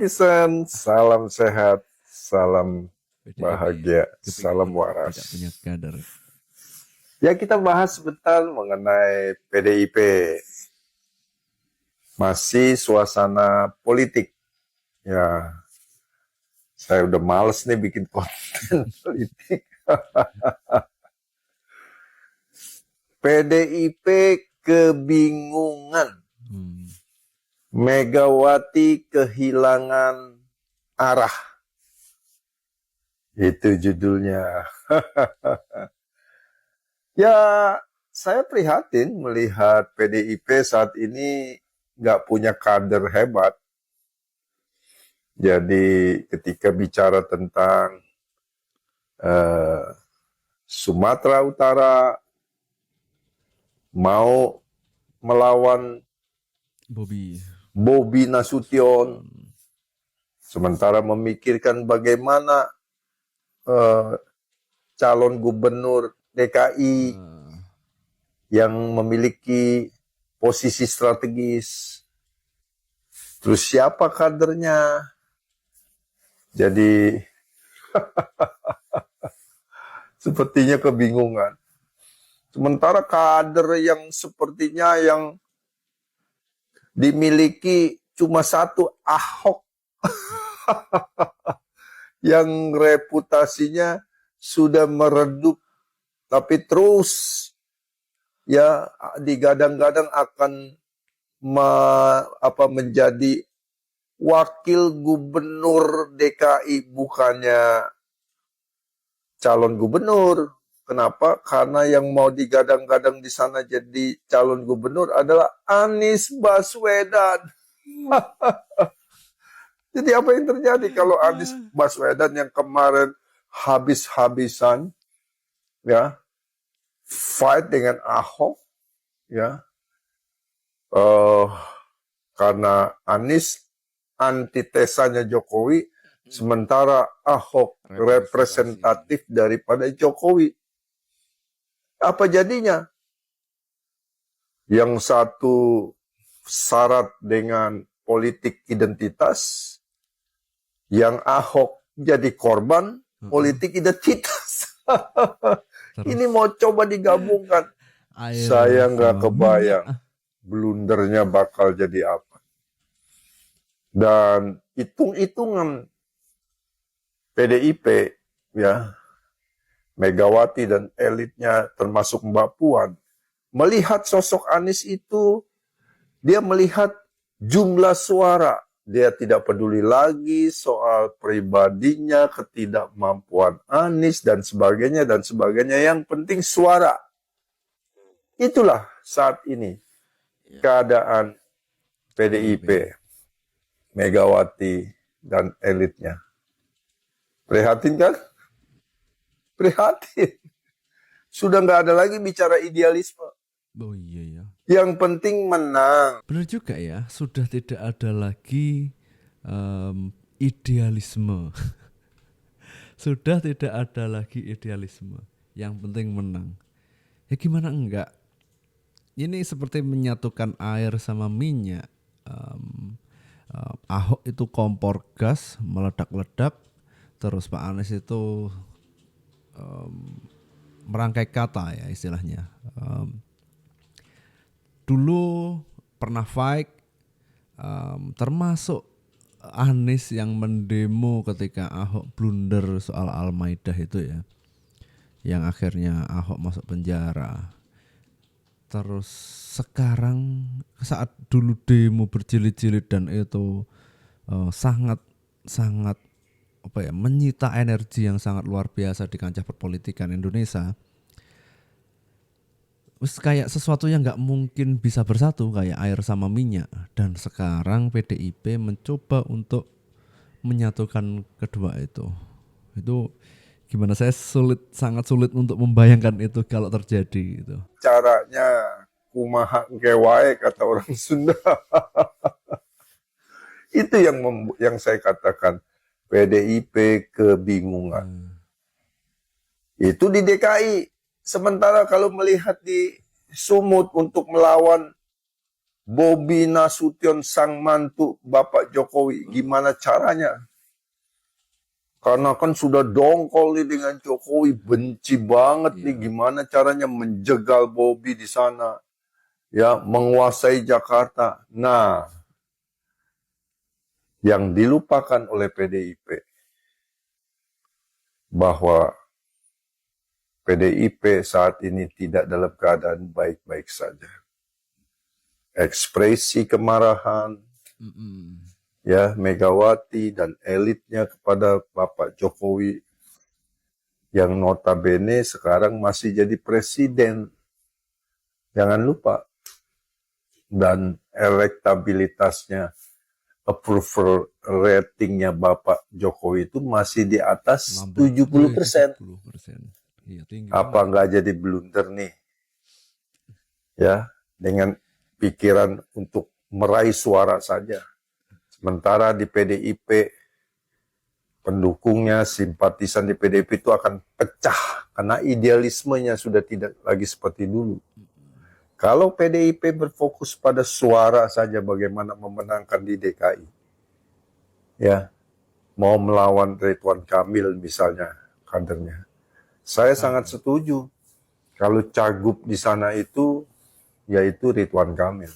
Isan, salam sehat, salam PDIP bahagia, kepingin salam tidak waras. punya kader. Ya, kita bahas sebentar mengenai PDIP. Masih suasana politik. Ya, saya udah males nih bikin konten politik. PDIP kebingungan. Megawati kehilangan arah. Itu judulnya. Ya, saya prihatin melihat PDIP saat ini nggak punya kader hebat. Jadi ketika bicara tentang Sumatera Utara mau melawan Bobi Nasution, sementara memikirkan bagaimana calon gubernur DKI yang memiliki posisi strategis. Terus siapa kadernya? Jadi sepertinya kebingungan. Sementara kader yang sepertinya yang dimiliki cuma satu, Ahok. Yang reputasinya sudah meredup, tapi terus ya digadang-gadang akan menjadi wakil gubernur DKI, bukannya calon gubernur. Kenapa? Karena yang mau digadang-gadang di sana jadi calon gubernur adalah Anies Baswedan. Jadi apa yang terjadi kalau Anies Baswedan yang kemarin habis-habisan ya fight dengan Ahok ya karena Anies antitesanya Jokowi, sementara Ahok representatif daripada Jokowi. Apa jadinya? Yang satu syarat dengan politik identitas, yang Ahok jadi korban politik identitas. Ini mau coba digabungkan. Saya nggak kebayang blundernya bakal jadi apa. Dan hitung-hitungan PDIP ya, Megawati dan elitnya termasuk Mbak Puan, melihat sosok Anies itu, dia melihat jumlah suara. Dia tidak peduli lagi soal pribadinya, ketidakmampuan Anies, dan sebagainya, dan sebagainya. Yang penting suara. Itulah saat ini keadaan PDIP, Megawati, dan elitnya. Prihatin kan? Prihatin. Sudah nggak ada lagi bicara idealisme. Oh iya ya. Yang penting menang. Benar juga ya, sudah tidak ada lagi idealisme. Sudah tidak ada lagi idealisme. Yang penting menang. Ya gimana enggak? Ini seperti menyatukan air sama minyak. Ahok itu kompor gas meledak-ledak, terus Pak Anies itu merangkai kata ya istilahnya. Dulu pernah fight, termasuk Anies yang mendemo ketika Ahok blunder soal Al-Maidah itu ya, yang akhirnya Ahok masuk penjara. Terus sekarang saat dulu demo berjilid-jilid dan itu sangat menyita energi yang sangat luar biasa di kancah perpolitikan Indonesia. Wis kayak sesuatu yang nggak mungkin bisa bersatu, kayak air sama minyak. Dan sekarang PDIP mencoba untuk menyatukan kedua itu. Itu gimana, saya sangat sulit untuk membayangkan itu kalau terjadi gitu. Caranya kumaha wae kata orang Sunda. Itu yang saya katakan PDIP kebingungan. Itu di DKI. Sementara kalau melihat di Sumut untuk melawan Bobi Nasution sang mantu Bapak Jokowi, gimana caranya? Karena kan sudah dongkol nih dengan Jokowi, benci banget nih, gimana caranya menjegal Bobi di sana, ya, menguasai Jakarta. Nah, yang dilupakan oleh PDIP bahwa PDIP saat ini tidak dalam keadaan baik-baik saja. Ekspresi kemarahan, ya, Megawati dan elitnya kepada Bapak Jokowi yang notabene sekarang masih jadi presiden. Jangan lupa. Dan elektabilitasnya, approval ratingnya Bapak Jokowi itu masih di atas 70%. 70%. Iya, tinggi Apa banget. nggak jadi blunder nih? Ya, dengan pikiran untuk meraih suara saja. Sementara di PDIP, pendukungnya, simpatisan di PDIP itu akan pecah karena idealismenya sudah tidak lagi seperti dulu. Kalau PDIP berfokus pada suara saja bagaimana memenangkan di DKI, ya, mau melawan Ridwan Kamil misalnya kadernya, saya sangat setuju. Kalau cagup di sana itu, yaitu Ridwan Kamil.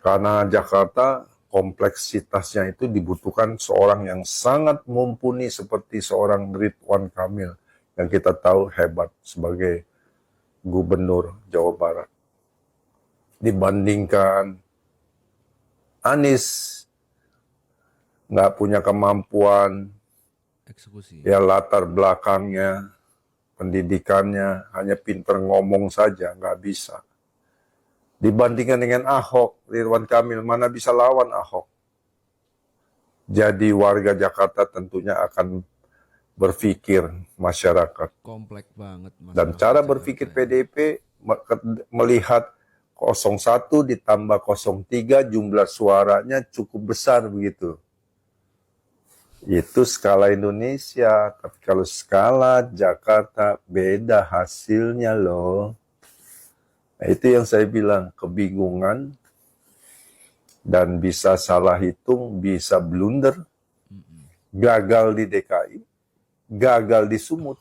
Karena Jakarta kompleksitasnya itu dibutuhkan seorang yang sangat mumpuni seperti seorang Ridwan Kamil yang kita tahu hebat sebagai Gubernur Jawa Barat. Dibandingkan Anies, nggak punya kemampuan, Eksekusi. ya latar belakangnya, pendidikannya, hanya pinter ngomong saja, nggak bisa. Dibandingkan dengan Ahok, Ridwan Kamil, mana bisa lawan Ahok? Jadi warga Jakarta tentunya akan berpikir masyarakat. Kompleks banget Dan masyarakat cara Jakarta berpikir ya. PDIP melihat 01 ditambah 03 jumlah suaranya cukup besar begitu. Itu skala Indonesia, tapi kalau skala Jakarta beda hasilnya loh. Nah, itu yang saya bilang, kebingungan dan bisa salah hitung, bisa blunder, gagal di DKI, gagal di Sumut.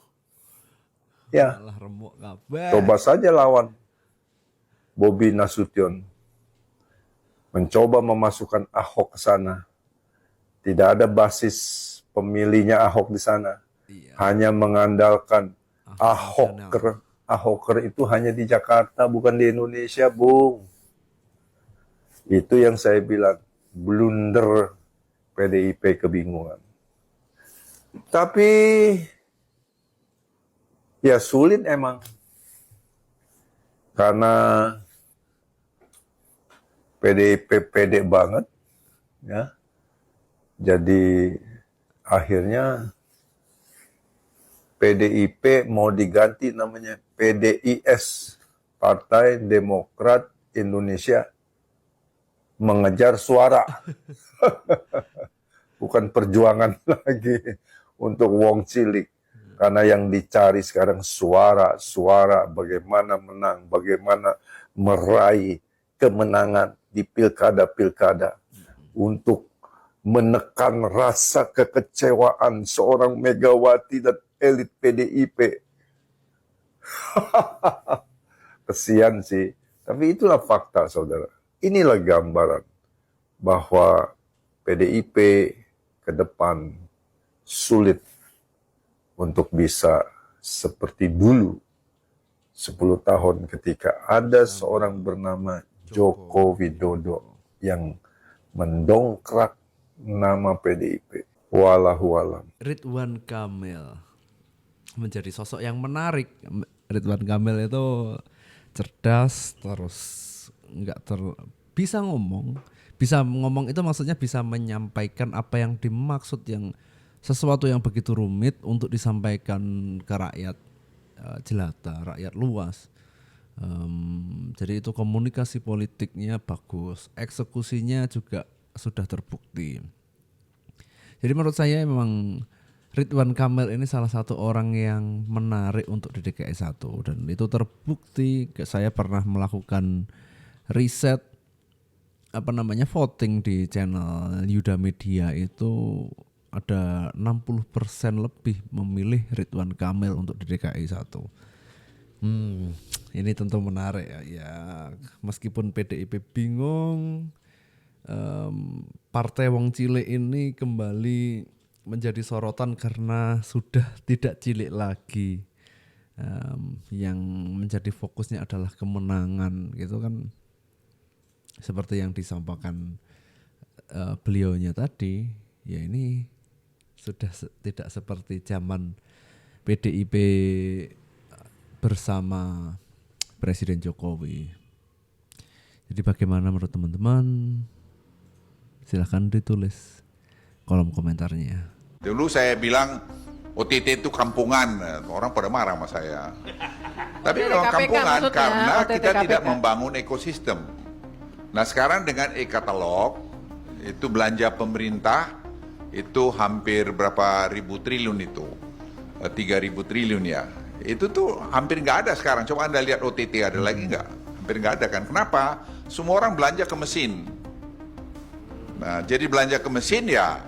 Ya, Malah remuk kabeh. coba saja lawan Bobi Nasution. Mencoba memasukkan Ahok ke sana. Tidak ada basis pemilihnya Ahok di sana. Iya. Hanya mengandalkan nasional. Ahoker. Ahoker itu hanya di Jakarta, bukan di Indonesia, Bung. Itu yang saya bilang, blunder PDIP, kebingungan. Tapi ya sulit emang. Karena PDIP pede banget, ya. Jadi akhirnya PDIP mau diganti namanya PDIS, Partai Demokrat Indonesia Mengejar Suara. Bukan perjuangan lagi untuk wong cilik. Karena yang dicari sekarang suara, bagaimana menang, bagaimana meraih kemenangan di pilkada-pilkada untuk menekan rasa kekecewaan seorang Megawati dan elit PDIP. Kesian sih, tapi itulah fakta, saudara. Inilah gambaran bahwa PDIP ke depan sulit untuk bisa seperti dulu 10 tahun ketika ada seorang bernama Joko Widodo yang mendongkrak nama PDIP. Wallahu alam. Ridwan Kamil menjadi sosok yang menarik. Ridwan Kamil itu cerdas, terus bisa ngomong itu maksudnya bisa menyampaikan apa yang dimaksud, yang sesuatu yang begitu rumit untuk disampaikan ke rakyat jelata, rakyat luas. Jadi itu komunikasi politiknya bagus, eksekusinya juga sudah terbukti. Jadi menurut saya memang Ridwan Kamil ini salah satu orang yang menarik untuk di DKI 1, dan itu terbukti. Saya pernah melakukan riset voting di channel Yuda Media itu ada 60% lebih memilih Ridwan Kamil untuk di DKI 1. Ini tentu menarik ya. Ya, meskipun PDIP bingung, partai wong cilik ini kembali menjadi sorotan karena sudah tidak cilik lagi. Yang menjadi fokusnya adalah kemenangan gitu kan, seperti yang disampaikan beliaunya tadi. Ya ini sudah tidak seperti zaman PDIP bersama Presiden Jokowi. Jadi bagaimana menurut teman-teman? Silahkan ditulis kolom komentarnya. Dulu saya bilang OTT itu kampungan, orang pada marah sama saya. Tapi Dari memang KPK kampungan maksudnya, karena OTT kita tidak KPK. membangun ekosistem. Nah sekarang dengan e-katalog, itu belanja pemerintah, itu hampir berapa ribu triliun itu, 3.000 triliun ya. Itu tuh hampir nggak ada sekarang. Coba Anda lihat OTT ada lagi nggak? Hampir nggak ada kan? Kenapa? Semua orang belanja ke mesin. Nah, jadi belanja ke mesin ya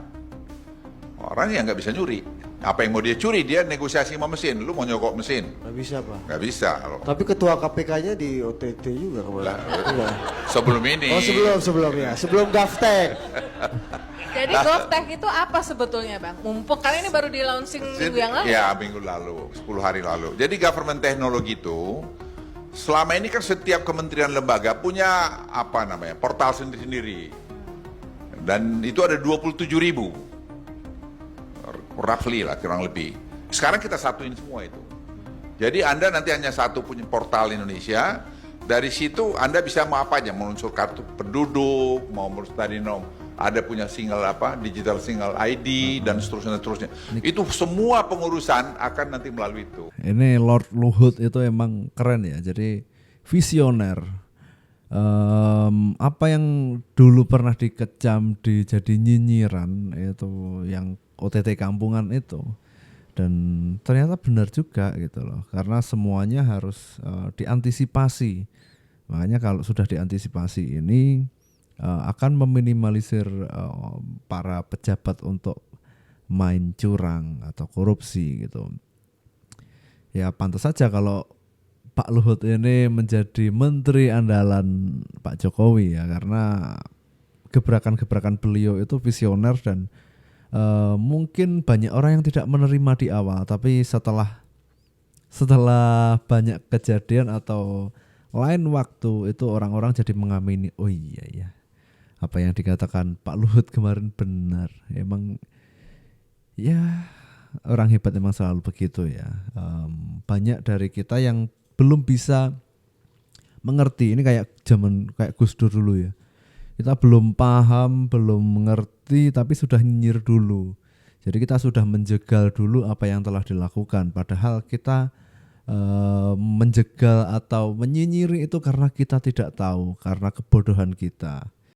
orang yang nggak bisa nyuri. Apa yang mau dia curi, dia negosiasi sama mesin. Lu mau nyogok mesin? Nggak bisa, Pak. Nggak bisa. Tapi ketua KPK-nya di OTT juga kemarin. Iya. Sebelum ini. Oh sebelumnya, sebelum Gaftek. Jadi GovTech itu apa sebetulnya Bang? Mumpung kali ini baru di launching minggu yang lalu. Ya, minggu lalu, 10 hari lalu. Jadi government teknologi itu selama ini kan setiap kementerian lembaga punya portal sendiri-sendiri. Dan itu ada 27.000. Roughly lah, kurang lebih. Sekarang kita satuin semua itu. Jadi Anda nanti hanya satu punya portal Indonesia. Dari situ Anda bisa mau apa aja, mau unsur kartu penduduk, mau tadi ada punya digital single ID dan seterusnya. Itu semua pengurusan akan nanti melalui itu. Ini Lord Luhut itu emang keren ya, jadi visioner. Apa yang dulu pernah dikecam jadi nyinyiran itu yang OTT kampungan itu, dan ternyata benar juga gitu loh, karena semuanya harus diantisipasi. Makanya kalau sudah diantisipasi ini akan meminimalisir para pejabat untuk main curang atau korupsi gitu. Ya pantas saja kalau Pak Luhut ini menjadi menteri andalan Pak Jokowi ya, karena gebrakan-gebrakan beliau itu visioner dan mungkin banyak orang yang tidak menerima di awal, tapi setelah banyak kejadian atau lain waktu itu orang-orang jadi mengamini, oh iya ya, apa yang dikatakan Pak Luhut kemarin benar. Emang ya orang hebat emang selalu begitu ya. Banyak dari kita yang belum bisa mengerti. Ini kayak Gus Dur dulu ya. Kita belum paham, belum mengerti, tapi sudah nyinyir dulu. Jadi kita sudah menjegal dulu apa yang telah dilakukan. Padahal kita menjegal atau menyinyiri itu karena kita tidak tahu, karena kebodohan kita.